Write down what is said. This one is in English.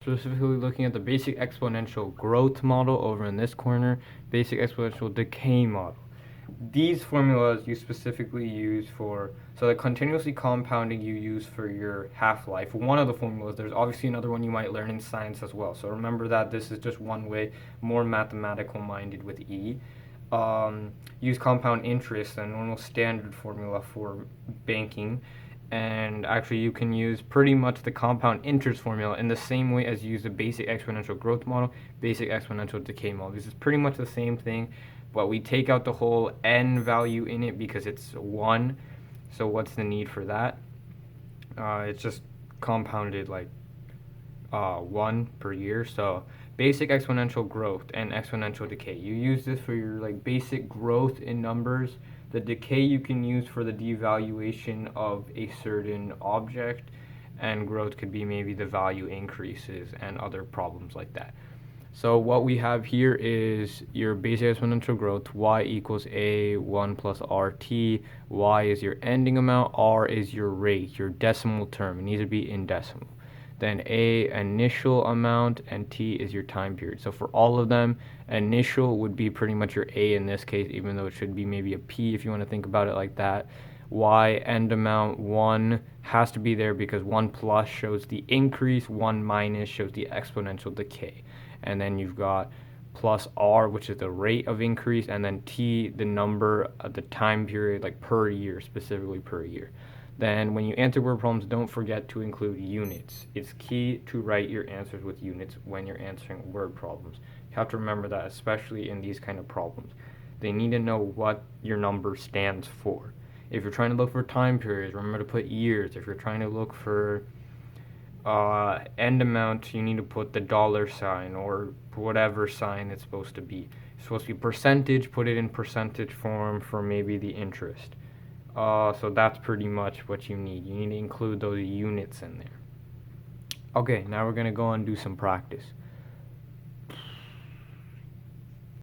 specifically looking at the basic exponential growth model over in this corner, basic exponential decay model. These formulas you specifically use for, so the continuously compounding you use for your half-life. One of the formulas, there's obviously another one you might learn in science as well. So remember that this is just one way, more mathematical minded with E. Use compound interest, the normal standard formula for banking. And actually, you can use pretty much the compound interest formula in the same way as you use the basic exponential growth model, basic exponential decay model. This is pretty much the same thing, but we take out the whole n value in it because it's 1. So what's the need for that? It's just compounded like 1 per year. So basic exponential growth and exponential decay. You use this for your like basic growth in numbers. The decay you can use for the devaluation of a certain object, and growth could be maybe the value increases and other problems like that. So what we have here is your basic exponential growth, y equals a 1 plus rt, y is your ending amount, r is your rate, your decimal term. It needs to be in decimal. Then a initial amount, and t is your time period. So for all of them, initial would be pretty much your a in this case, even though it should be maybe a p if you want to think about it like that. Y end amount 1 has to be there because 1 plus shows the increase, 1 minus shows the exponential decay. And then you've got plus r, which is the rate of increase, and then t, the number of the time period, like per year, specifically per year. Then when you answer word problems, don't forget to include units. It's key to write your answers with units when you're answering word problems. You have to remember that, especially in these kind of problems. They need to know what your number stands for. If you're trying to look for time periods, remember to put years. If you're trying to look for end amount, you need to put the dollar sign or whatever sign it's supposed to be. It's supposed to be percentage, put it in percentage form for maybe the interest. So that's pretty much what you need. You need to include those units in there. Okay, now we're going to go and do some practice.